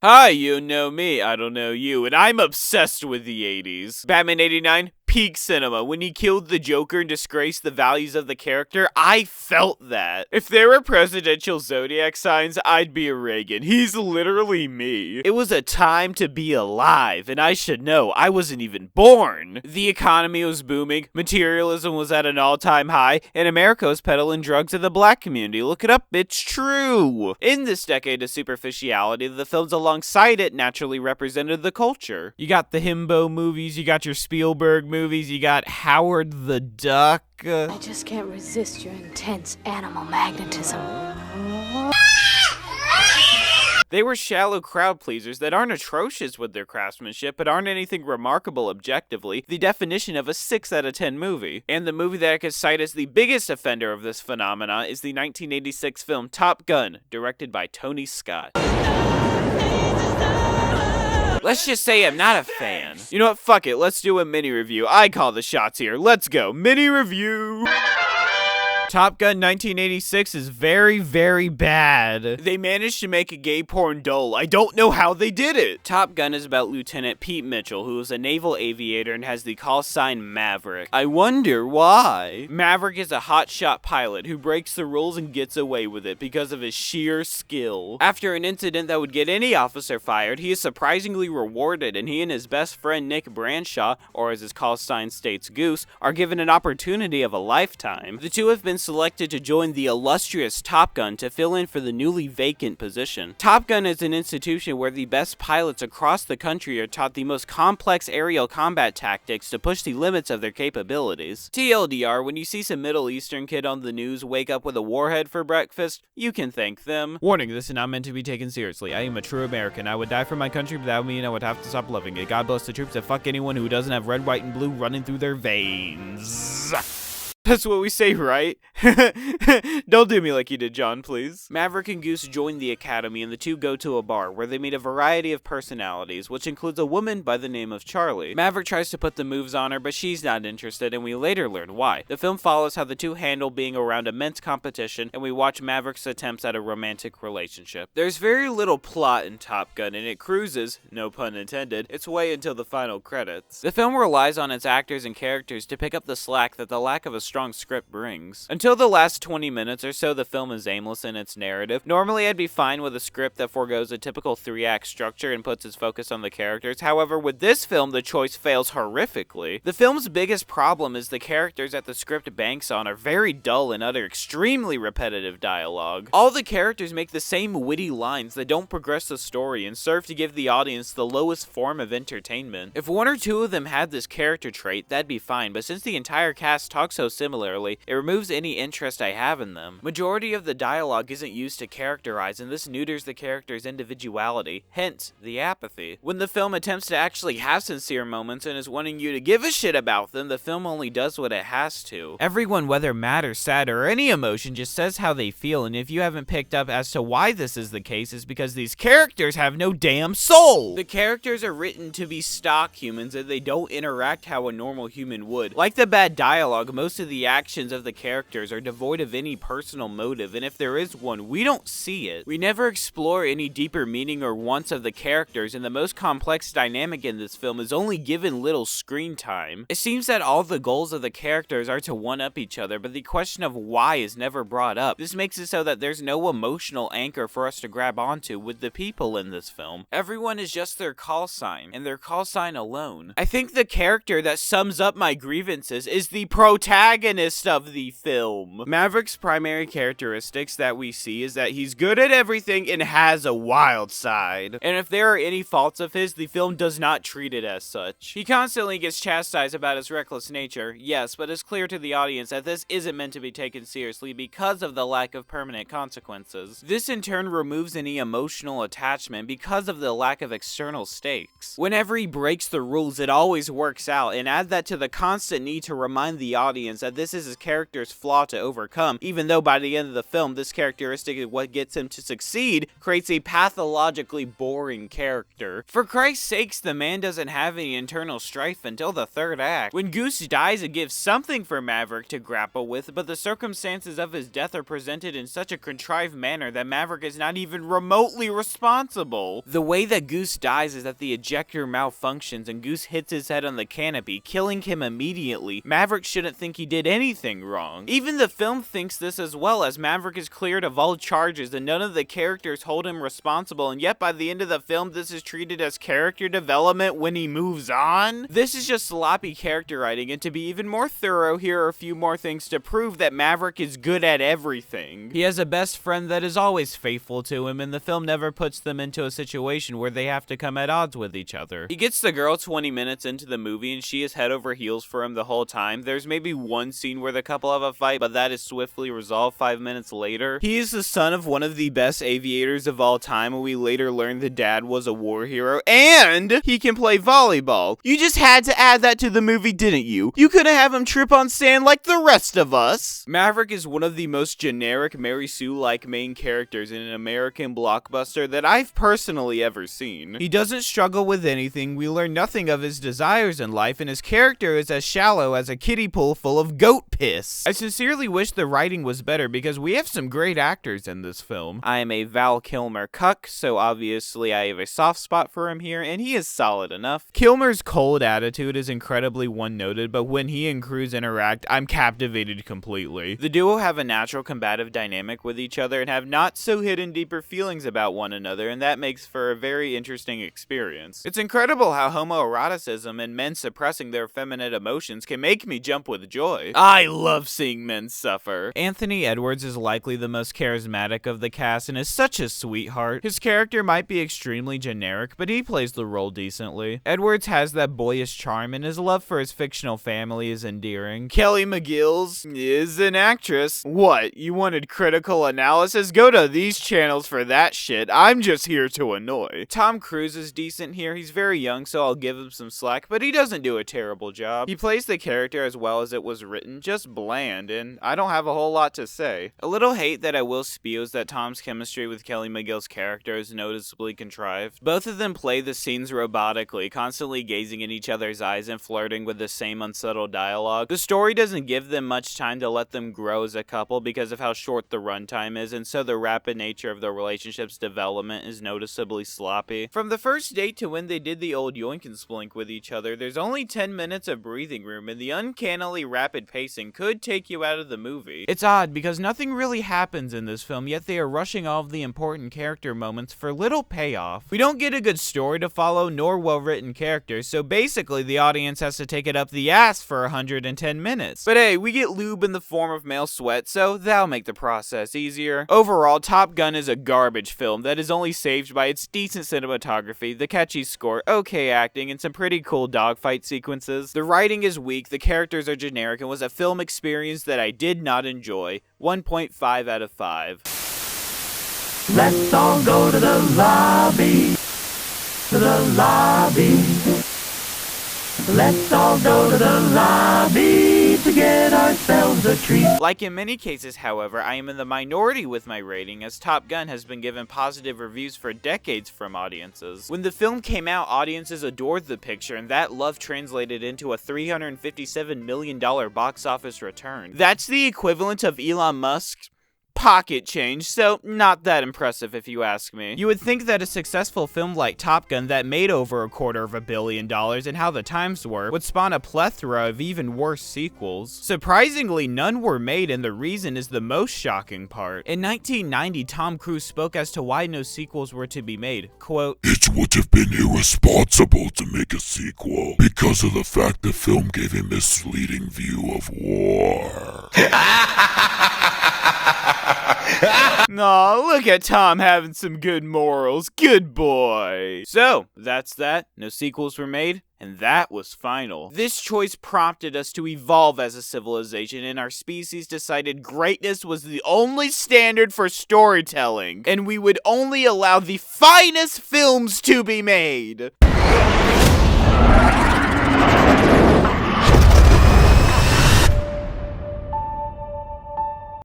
Hi, you know me, I don't know you, and I'm obsessed with the 80s. Batman 89, peak cinema. When he killed the Joker and disgraced the values of the character, I felt that. If there were presidential zodiac signs, I'd be a Reagan. He's literally me. It was a time to be alive, and I should know, I wasn't even born. The economy was booming, materialism was at an all-time high, and America was peddling drugs to the black community. Look it up, it's true. In this decade of superficiality, the films alongside it naturally represented the culture. You got the himbo movies, you got your Spielberg movies, you got Howard the Duck. I just can't resist your intense animal magnetism. They were shallow crowd pleasers that aren't atrocious with their craftsmanship, but aren't anything remarkable objectively, the definition of a 6 out of 10 movie. And the movie that I could cite as the biggest offender of this phenomena is the 1986 film Top Gun, directed by Tony Scott. Let's just say I'm not a fan. You know what, fuck it, let's do a mini review. I call the shots here, let's go, mini review! Top Gun 1986 is very, very bad. They managed to make a gay porn dull. I don't know how they did it. Top Gun is about Lieutenant Pete Mitchell, who is a naval aviator and has the call sign Maverick. I wonder why. Maverick is a hotshot pilot who breaks the rules and gets away with it because of his sheer skill. After an incident that would get any officer fired, he is surprisingly rewarded, and he and his best friend Nick Branshaw, or as his call sign states Goose, are given an opportunity of a lifetime. The two have been selected to join the illustrious Top Gun to fill in for the newly vacant position. Top Gun is an institution where the best pilots across the country are taught the most complex aerial combat tactics to push the limits of their capabilities. TLDR, when you see some Middle Eastern kid on the news wake up with a warhead for breakfast, you can thank them. Warning, this is not meant to be taken seriously. I am a true American. I would die for my country, but that would mean I would have to stop loving it. God bless the troops that fuck anyone who doesn't have red, white, and blue running through their veins. That's what we say, right? Don't do me like you did, John, please. Maverick and Goose join the academy, and the two go to a bar where they meet a variety of personalities, which includes a woman by the name of Charlie. Maverick tries to put the moves on her, but she's not interested, and we later learn why. The film follows how the two handle being around immense competition, and we watch Maverick's attempts at a romantic relationship. There's very little plot in Top Gun, and it cruises, no pun intended, its way until the final credits. The film relies on its actors and characters to pick up the slack that the lack of a strong script brings. Until the last 20 minutes or so, the film is aimless in its narrative. Normally, I'd be fine with a script that forgoes a typical 3-act structure and puts its focus on the characters. However, with this film, the choice fails horrifically. The film's biggest problem is the characters that the script banks on are very dull and utter extremely repetitive dialogue. All the characters make the same witty lines that don't progress the story and serve to give the audience the lowest form of entertainment. If one or two of them had this character trait, that'd be fine, but since the entire cast talks so similarly, it removes any interest I have in them. Majority of the dialogue isn't used to characterize, and this neuters the character's individuality, hence the apathy. When the film attempts to actually have sincere moments and is wanting you to give a shit about them, the film only does what it has to. Everyone, whether mad or sad or any emotion, just says how they feel, and if you haven't picked up as to why this is the case, it's because these characters have no damn soul! The characters are written to be stock humans, and they don't interact how a normal human would. Like the bad dialogue, most of the actions of the characters are devoid of any personal motive, and if there is one, we don't see it. We never explore any deeper meaning or wants of the characters, and the most complex dynamic in this film is only given little screen time. It seems that all the goals of the characters are to one-up each other, but the question of why is never brought up. This makes it so that there's no emotional anchor for us to grab onto with the people in this film. Everyone is just their call sign, and their call sign alone. I think the character that sums up my grievances is the protagonist of the film. Maverick's primary characteristics that we see is that he's good at everything and has a wild side. And if there are any faults of his, the film does not treat it as such. He constantly gets chastised about his reckless nature, yes, but it's clear to the audience that this isn't meant to be taken seriously because of the lack of permanent consequences. This in turn removes any emotional attachment because of the lack of external stakes. Whenever he breaks the rules, it always works out, and add that to the constant need to remind the audience that that this is his character's flaw to overcome, even though by the end of the film, this characteristic is what gets him to succeed, creates a pathologically boring character. For Christ's sakes, the man doesn't have any internal strife until the third act, when Goose dies and gives something for Maverick to grapple with, but the circumstances of his death are presented in such a contrived manner that Maverick is not even remotely responsible. The way that Goose dies is that the ejector malfunctions and Goose hits his head on the canopy, killing him immediately. Maverick shouldn't think he did anything wrong. Even the film thinks this as well, as Maverick is cleared of all charges and none of the characters hold him responsible, and yet by the end of the film this is treated as character development when he moves on. This is just sloppy character writing, and to be even more thorough, here are a few more things to prove that Maverick is good at everything. He has a best friend that is always faithful to him, and the film never puts them into a situation where they have to come at odds with each other. He gets the girl 20 minutes into the movie and she is head over heels for him the whole time. There's maybe one scene where the couple have a fight, but that is swiftly resolved 5 minutes later. He is the son of one of the best aviators of all time, and we later learned the dad was a war hero, and he can play volleyball. You just had to add that to the movie, didn't you? You couldn't have him trip on sand like the rest of us. Maverick is one of the most generic Mary Sue-like main characters in an American blockbuster that I've personally ever seen. He doesn't struggle with anything, we learn nothing of his desires in life, and his character is as shallow as a kiddie pool full of goat piss. I sincerely wish the writing was better because we have some great actors in this film. I am a Val Kilmer cuck, so obviously I have a soft spot for him here, and he is solid enough. Kilmer's cold attitude is incredibly one-noted, but when he and Cruz interact, I'm captivated completely. The duo have a natural combative dynamic with each other and have not so hidden deeper feelings about one another, and that makes for a very interesting experience. It's incredible how homoeroticism and men suppressing their feminine emotions can make me jump with joy. I love seeing men suffer. Anthony Edwards is likely the most charismatic of the cast and is such a sweetheart. His character might be extremely generic, but he plays the role decently. Edwards has that boyish charm, and his love for his fictional family is endearing. Kelly McGillis is an actress. What, you wanted critical analysis? Go to these channels for that shit. I'm just here to annoy. Tom Cruise is decent here. He's very young, so I'll give him some slack, but he doesn't do a terrible job. He plays the character as well as it was written, just bland, and I don't have a whole lot to say. A little hate that I will spew is that Tom's chemistry with Kelly McGill's character is noticeably contrived. Both of them play the scenes robotically, constantly gazing in each other's eyes and flirting with the same unsettled dialogue. The story doesn't give them much time to let them grow as a couple because of how short the runtime is, and so the rapid nature of the relationship's development is noticeably sloppy. From the first date to when they did the old yoink and splink with each other, there's only 10 minutes of breathing room, and the uncannily rapid pacing could take you out of the movie. It's odd because nothing really happens in this film, yet they are rushing all of the important character moments for little payoff. We don't get a good story to follow nor well-written characters, so basically the audience has to take it up the ass for 110 minutes. But hey, we get lube in the form of male sweat, so that'll make the process easier. Overall, Top Gun is a garbage film that is only saved by its decent cinematography, the catchy score, okay acting, and some pretty cool dogfight sequences. The writing is weak, the characters are generic, and was a film experience that I did not enjoy. 1.5 out of 5. Let's all go to the lobby, to the lobby. Let's all go to the lobby to get ourselves a treat. Like in many cases, however, I am in the minority with my rating, as Top Gun has been given positive reviews for decades from audiences. When the film came out, audiences adored the picture, and that love translated into a $357 million box office return. That's the equivalent of Elon Musk's pocket change, so not that impressive if you ask me. You would think that a successful film like Top Gun that made over $250 million and How the Times Were would spawn a plethora of even worse sequels. Surprisingly, none were made, and the reason is the most shocking part. In 1990, Tom Cruise spoke as to why no sequels were to be made. Quote, "It would have been irresponsible to make a sequel because of the fact the film gave a misleading view of war." Aw, look at Tom having some good morals. Good boy. So, that's that. No sequels were made, and that was final. This choice prompted us to evolve as a civilization, and our species decided greatness was the only standard for storytelling, and we would only allow the finest films to be made.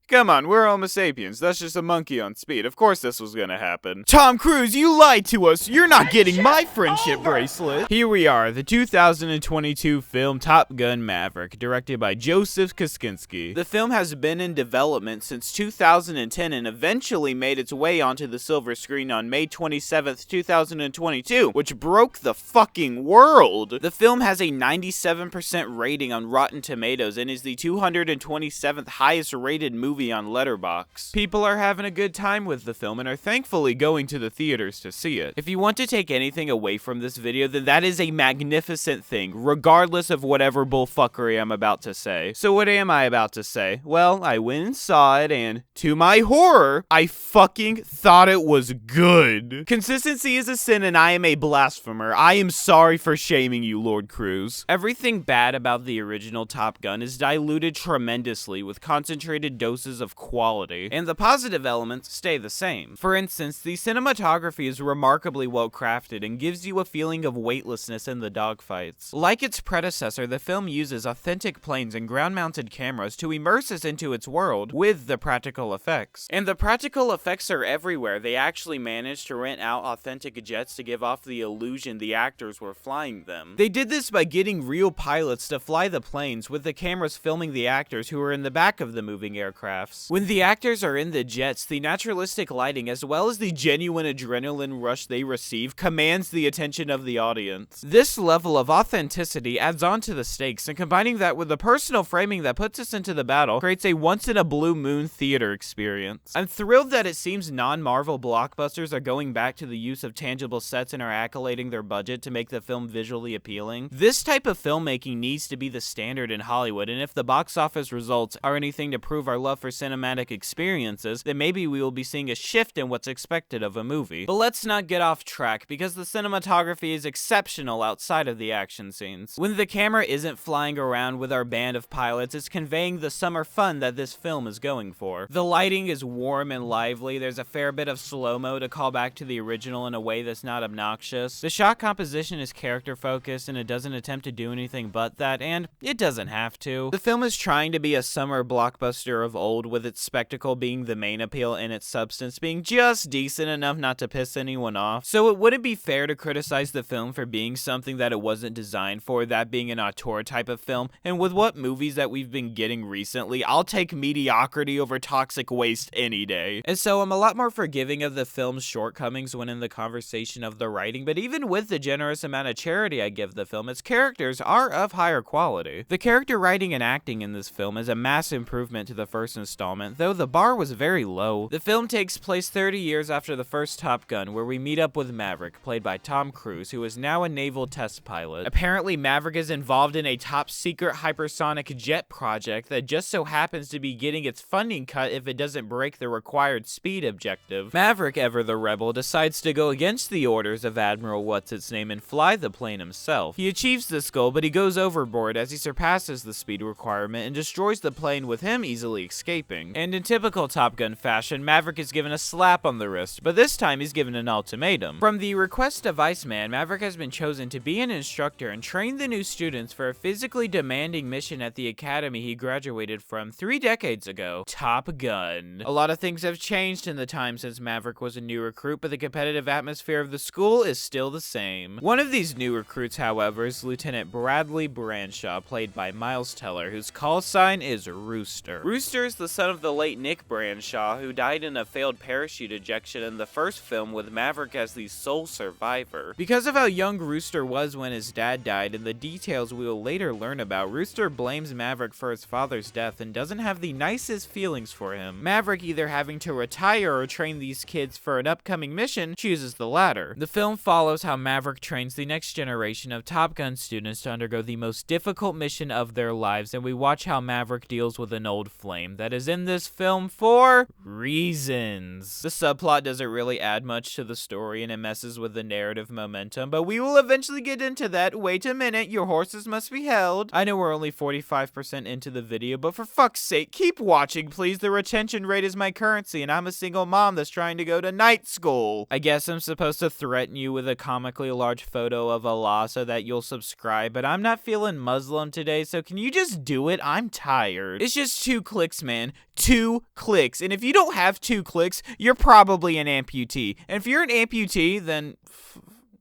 Come on, we're Homo sapiens. That's just a monkey on speed. Of course this was gonna happen. Tom Cruise, you lied to us. You're not getting my friendship bracelet. Here we are, the 2022 film Top Gun Maverick, directed by Joseph Kosinski. The film has been in development since 2010 and eventually made its way onto the silver screen on May 27th, 2022, which broke the fucking world. The film has a 97% rating on Rotten Tomatoes and is the 227th highest rated movie on Letterboxd. People are having a good time with the film and are thankfully going to the theaters to see it. If you want to take anything away from this video, then that is a magnificent thing, regardless of whatever bullfuckery I'm about to say. So what am I about to say? Well, I went and saw it, and to my horror, I fucking thought it was good. Consistency is a sin, and I am a blasphemer. I am sorry for shaming you, Lord Cruise. Everything bad about the original Top Gun is diluted tremendously with concentrated doses of quality, and the positive elements stay the same. For instance, the cinematography is remarkably well crafted and gives you a feeling of weightlessness in the dogfights. Like its predecessor, the film uses authentic planes and ground-mounted cameras to immerse us into its world with the practical effects. And the practical effects are everywhere. They actually managed to rent out authentic jets to give off the illusion the actors were flying them. They did this by getting real pilots to fly the planes, with the cameras filming the actors who are in the back of the moving aircrafts. When the actors are in the jets, the naturalistic lighting as well as the genuine adrenaline rush they receive commands the attention of the audience. This level of authenticity adds on to the stakes, and combining that with the personal framing that puts us into the battle creates a once-in-a-blue-moon theater experience. I'm thrilled that it seems non-Marvel blockbusters are going back to the use of tangible sets and are accolading their budget to make the film visually appealing. This type of filmmaking needs to be the standard in Hollywood, and if the box office results are anything to prove our love for cinematic experiences, then maybe we will be seeing a shift in what's expected of a movie. But let's not get off track, because the cinematography is exceptional outside of the action scenes. When the camera isn't flying around with our band of pilots, it's conveying the summer fun that this film is going for. The lighting is warm and lively, there's a fair bit of slow-mo to call back to the original in a way that's not obnoxious. The shot composition is character-focused, and it doesn't attempt to do anything but that, and it doesn't have to. The film is trying to be a summer blockbuster of old, with its spectacle being the main appeal and its substance being just decent enough not to piss anyone off. So it wouldn't be fair to criticize the film for being something that it wasn't designed for, that being an auteur type of film, and with what movies that we've been getting recently, I'll take mediocrity over toxic waste any day. And so I'm a lot more forgiving of the film's shortcomings when in the conversation of the writing, but even with the generous amount of charity I give the film, its characters are of higher quality. The character writing and acting in this film is a massive improvement to the first installment, though the bar was very low. The film takes place 30 years after the first Top Gun, where we meet up with Maverick, played by Tom Cruise, who is now a naval test pilot. Apparently, Maverick is involved in a top-secret hypersonic jet project that just so happens to be getting its funding cut if it doesn't break the required speed objective. Maverick, ever the rebel, decides to go against the orders of Admiral What's-Its-Name and fly the plane himself. He achieves this goal, but he goes overboard as he surpasses the speed requirement and destroys the plane, with him easily escaping. And in typical Top Gun fashion, Maverick is given a slap on the wrist, but this time he's given an ultimatum. From the request of Iceman, Maverick has been chosen to be an instructor and train the new students for a physically demanding mission at the academy he graduated from 3 decades ago, Top Gun. A lot of things have changed in the time since Maverick was a new recruit, but the competitive atmosphere of the school is still the same. One of these new recruits, however, is Lieutenant Bradley Branshaw, played by Miles Teller, whose call sign is Rooster. Rooster is the son of the late Nick Branshaw, who died in a failed parachute ejection in the first film, with Maverick as the sole survivor. Because of how young Rooster was when his dad died and the details we will later learn about, Rooster blames Maverick for his father's death and doesn't have the nicest feelings for him. Maverick, either having to retire or train these kids for an upcoming mission, chooses the latter. The film follows how Maverick trains the next generation of Top Gun students to undergo the most difficult mission of their lives, and we watch how Maverick deals with an old flame that is in this film for reasons. The subplot doesn't really add much to the story, and it messes with the narrative momentum, but we will eventually get into that. Wait a minute, your horses must be held. I know we're only 45% into the video, but for fuck's sake, keep watching, please. The retention rate is my currency, and I'm a single mom that's trying to go to night school. I guess I'm supposed to threaten you with a comically large photo of Allah so that you'll subscribe, but I'm not feeling Muslim today, so can you just do it? I'm tired. It's just 2 clicks, man. man 2 clicks. And if you don't have 2 clicks, you're probably an amputee. And if you're an amputee, then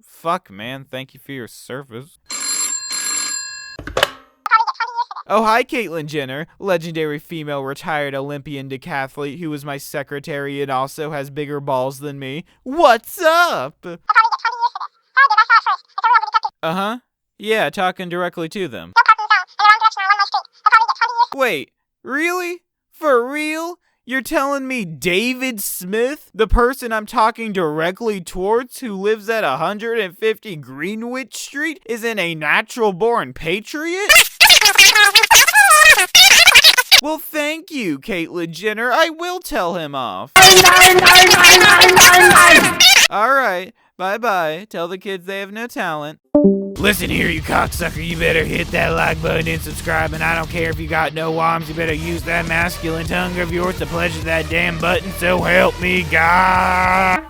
fuck, man. Thank you for your service. Oh, hi, Caitlyn Jenner, legendary female retired Olympian decathlete who was my secretary and also has bigger balls than me. What's up? Uh-huh. Yeah, talking directly to them. Wait, really? For real? You're telling me David Smith, the person I'm talking directly towards who lives at 150 Greenwich Street, isn't a natural-born patriot? Well, thank you, Caitlyn Jenner. I will tell him off. Alright, bye-bye. Tell the kids they have no talent. Listen here, you cocksucker. You better hit that like button and subscribe, and I don't care if you got no arms. You better use that masculine tongue of yours to pleasure that damn button, so help me God.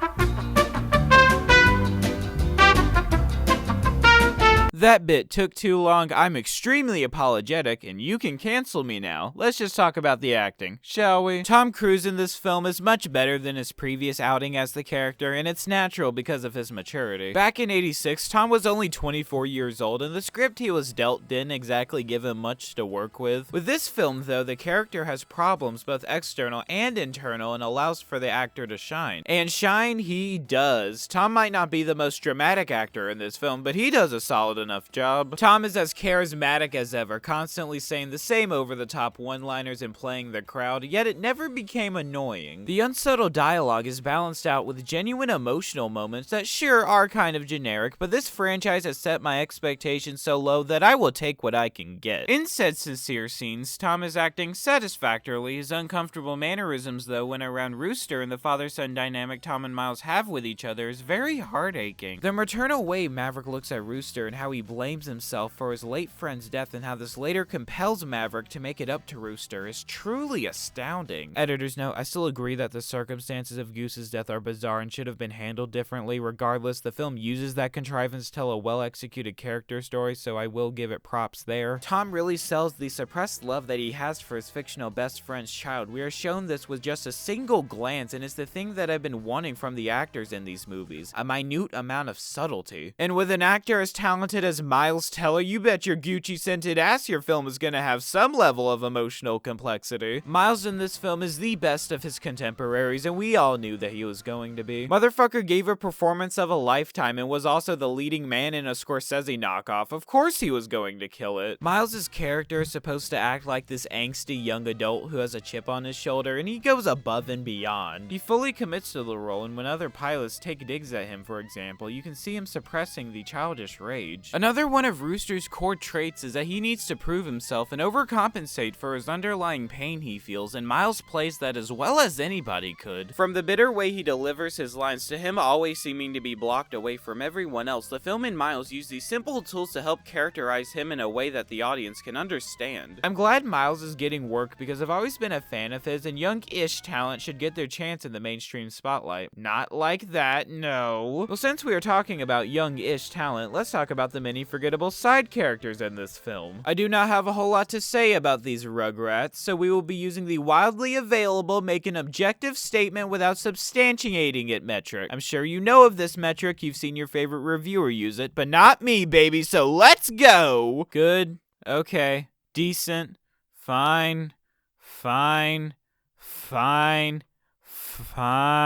That bit took too long. I'm extremely apologetic, and you can cancel me now. Let's just talk about the acting, shall we? Tom Cruise in this film is much better than his previous outing as the character, and it's natural because of his maturity. Back in '86, Tom was only 24 years old, and the script he was dealt didn't exactly give him much to work with. With this film, though, the character has problems, both external and internal, and allows for the actor to shine. And shine he does. Tom might not be the most dramatic actor in this film, but he does a solid enough job. Tom is as charismatic as ever, constantly saying the same over-the-top one-liners and playing the crowd, yet it never became annoying. The unsubtle dialogue is balanced out with genuine emotional moments that sure are kind of generic, but this franchise has set my expectations so low that I will take what I can get. In said sincere scenes, Tom is acting satisfactorily. His uncomfortable mannerisms, though, when around Rooster and the father-son dynamic Tom and Miles have with each other is very heart-aching. The maternal way Maverick looks at Rooster and how he blames himself for his late friend's death and how this later compels Maverick to make it up to Rooster is truly astounding. Editor's note, I still agree that the circumstances of Goose's death are bizarre and should have been handled differently. Regardless, the film uses that contrivance to tell a well-executed character story, so I will give it props there. Tom really sells the suppressed love that he has for his fictional best friend's child. We are shown this with just a single glance, and it's the thing that I've been wanting from the actors in these movies, a minute amount of subtlety. And with an actor as talented as Miles Teller, you bet your Gucci-scented ass your film is gonna have some level of emotional complexity. Miles in this film is the best of his contemporaries, and we all knew that he was going to be. Motherfucker gave a performance of a lifetime and was also the leading man in a Scorsese knockoff. Of course he was going to kill it. Miles's character is supposed to act like this angsty young adult who has a chip on his shoulder, and he goes above and beyond. He fully commits to the role, and when other pilots take digs at him, for example, you can see him suppressing the childish rage. Another one of Rooster's core traits is that he needs to prove himself and overcompensate for his underlying pain he feels, and Miles plays that as well as anybody could. From the bitter way he delivers his lines to him always seeming to be blocked away from everyone else, the film and Miles use these simple tools to help characterize him in a way that the audience can understand. I'm glad Miles is getting work because I've always been a fan of his, and young-ish talent should get their chance in the mainstream spotlight. Not like that, no. Well, since we are talking about young-ish talent, let's talk about the many forgettable side characters in this film. I do not have a whole lot to say about these rugrats, so we will be using the widely available make an objective statement without substantiating it metric. I'm sure you know of this metric, you've seen your favorite reviewer use it, but not me, baby, so let's go! Good, okay, decent, fine, fine, fine, fine.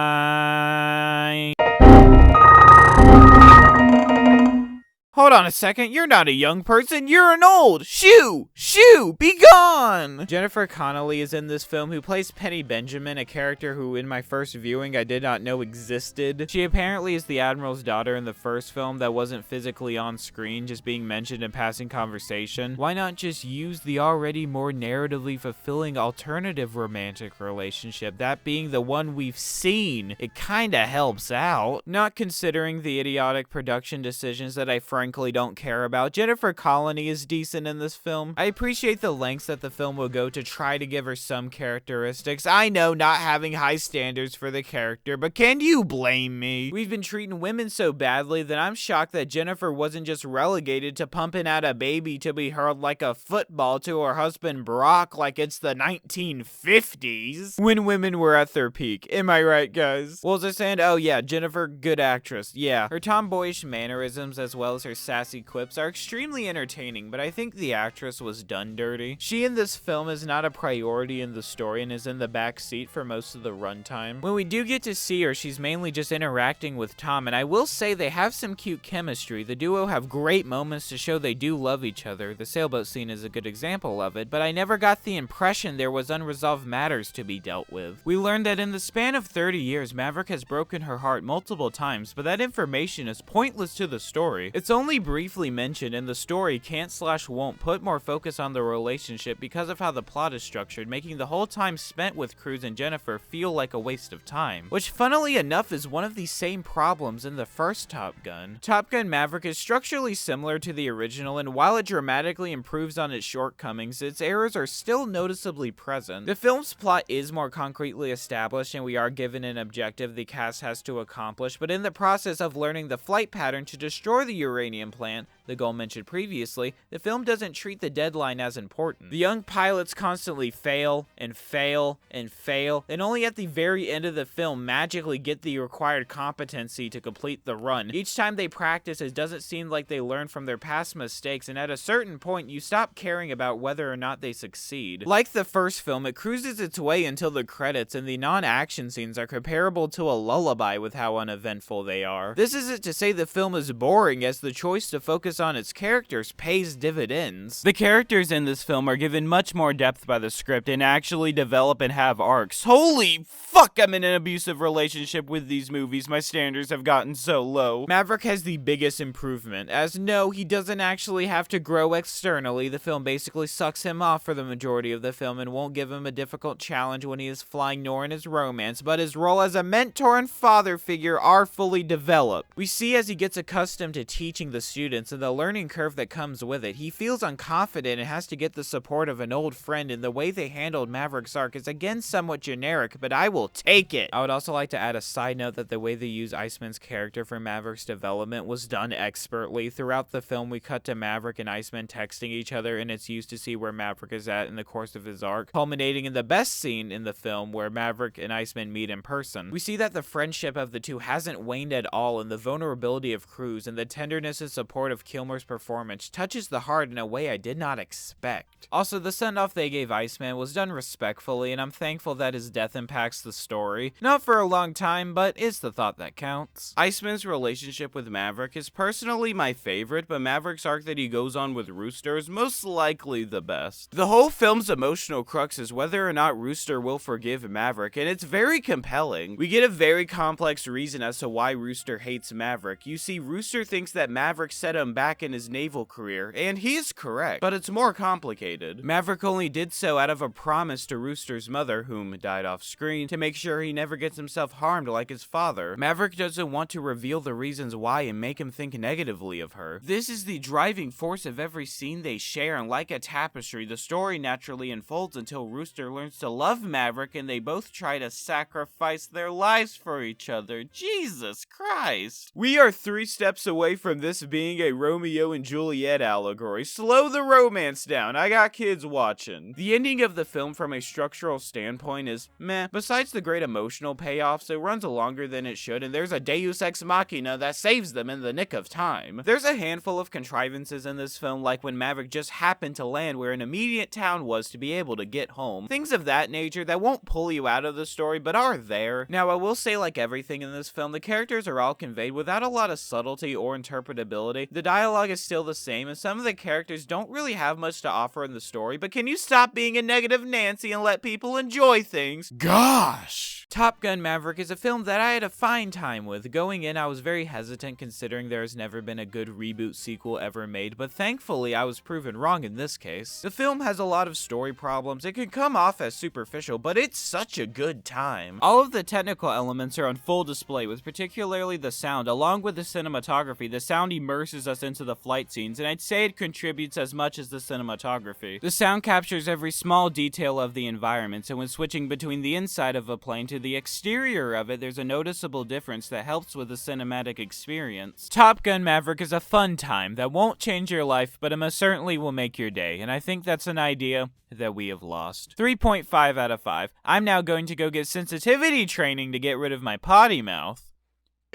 Hold on a second, you're not a young person, you're an old! Shoo! Shoo! Be gone! Jennifer Connelly is in this film, who plays Penny Benjamin, a character who in my first viewing I did not know existed. She apparently is the Admiral's daughter in the first film that wasn't physically on screen, just being mentioned in passing conversation. Why not just use the already more narratively fulfilling alternative romantic relationship, that being the one we've seen? It kinda helps out. Not considering the idiotic production decisions that I frankly frankly don't care about. Jennifer Connelly is decent in this film. I appreciate the lengths that the film will go to try to give her some characteristics. I know, not having high standards for the character, but can you blame me? We've been treating women so badly that I'm shocked that Jennifer wasn't just relegated to pumping out a baby to be hurled like a football to her husband Brock like it's the 1950s, when women were at their peak. Am I right, guys? What was I saying? Oh yeah, Jennifer, good actress. Yeah, her tomboyish mannerisms as well as her sassy quips are extremely entertaining, but I think the actress was done dirty. She in this film is not a priority in the story and is in the back seat for most of the runtime. When we do get to see her, she's mainly just interacting with Tom, and I will say they have some cute chemistry. The duo have great moments to show they do love each other. The sailboat scene is a good example of it, but I never got the impression there was unresolved matters to be dealt with. We learned that in the span of 30 years, Maverick has broken her heart multiple times, but that information is pointless to the story. It's only briefly mentioned, and the story can't/won't put more focus on the relationship because of how the plot is structured, making the whole time spent with Cruise and Jennifer feel like a waste of time. Which, funnily enough, is one of the same problems in the first Top Gun. Top Gun Maverick is structurally similar to the original, and while it dramatically improves on its shortcomings, its errors are still noticeably present. The film's plot is more concretely established, and we are given an objective the cast has to accomplish, but in the process of learning the flight pattern to destroy the uranium plant, the goal mentioned previously, the film doesn't treat the deadline as important. The young pilots constantly fail, and fail, and fail, and only at the very end of the film magically get the required competency to complete the run. Each time they practice, it doesn't seem like they learn from their past mistakes, and at a certain point, you stop caring about whether or not they succeed. Like the first film, it cruises its way until the credits, and the non-action scenes are comparable to a lullaby with how uneventful they are. This isn't to say the film is boring, as the choice to focus on its characters pays dividends. The characters in this film are given much more depth by the script and actually develop and have arcs. Holy fuck, I'm in an abusive relationship with these movies. My standards have gotten so low. Maverick has the biggest improvement, as no, he doesn't actually have to grow externally. The film basically sucks him off for the majority of the film and won't give him a difficult challenge when he is flying nor in his romance, but his role as a mentor and father figure are fully developed. We see as he gets accustomed to teaching the students and the learning curve that comes with it, he feels unconfident and has to get the support of an old friend, and the way they handled Maverick's arc is again somewhat generic, but I will take it. I would also like to add a side note that the way they use Iceman's character for Maverick's development was done expertly. Throughout the film, we cut to Maverick and Iceman texting each other, and it's used to see where Maverick is at in the course of his arc, culminating in the best scene in the film where Maverick and Iceman meet in person. We see that the friendship of the two hasn't waned at all, and the vulnerability of Cruise and the tenderness and support of Kilmer's performance touches the heart in a way I did not expect. Also, the send-off they gave Iceman was done respectfully, and I'm thankful that his death impacts the story. Not for a long time, but it's the thought that counts. Iceman's relationship with Maverick is personally my favorite, but Maverick's arc that he goes on with Rooster is most likely the best. The whole film's emotional crux is whether or not Rooster will forgive Maverick, and it's very compelling. We get a very complex reason as to why Rooster hates Maverick. You see, Rooster thinks that Maverick set him back in his naval career, and he is correct, but it's more complicated. Maverick only did so out of a promise to Rooster's mother, whom died off screen, to make sure he never gets himself harmed like his father. Maverick doesn't want to reveal the reasons why and make him think negatively of her. This is the driving force of every scene they share, and like a tapestry, the story naturally unfolds until Rooster learns to love Maverick and they both try to sacrifice their lives for each other. Jesus Christ. We are 3 steps away from this being a Romeo and Juliet allegory. Slow the romance down. I got kids watching. The ending of the film from a structural standpoint is meh. Besides the great emotional payoffs, it runs longer than it should, and there's a deus ex machina that saves them in the nick of time. There's a handful of contrivances in this film, like when Maverick just happened to land where an immediate town was to be able to get home. Things of that nature that won't pull you out of the story, but are there. Now, I will say, like everything in this film, the characters are all conveyed without a lot of subtlety or interpretability. The dialogue is still the same, and some of the characters don't really have much to offer in the story, but can you stop being a negative Nancy and let people enjoy things? Gosh! Top Gun Maverick is a film that I had a fine time with. Going in, I was very hesitant considering there has never been a good reboot sequel ever made, but thankfully I was proven wrong in this case. The film has a lot of story problems. It can come off as superficial, but it's such a good time. All of the technical elements are on full display, with particularly the sound, along with the cinematography. The sound immerses us into the flight scenes, and I'd say it contributes as much as the cinematography. The sound captures every small detail of the environment, so when switching between the inside of a plane to the exterior of it, there's a noticeable difference that helps with the cinematic experience. Top Gun Maverick is a fun time that won't change your life, but it most certainly will make your day, and I think that's an idea that we have lost. 3.5 out of 5. I'm now going to go get sensitivity training to get rid of my potty mouth.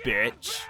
Bitch.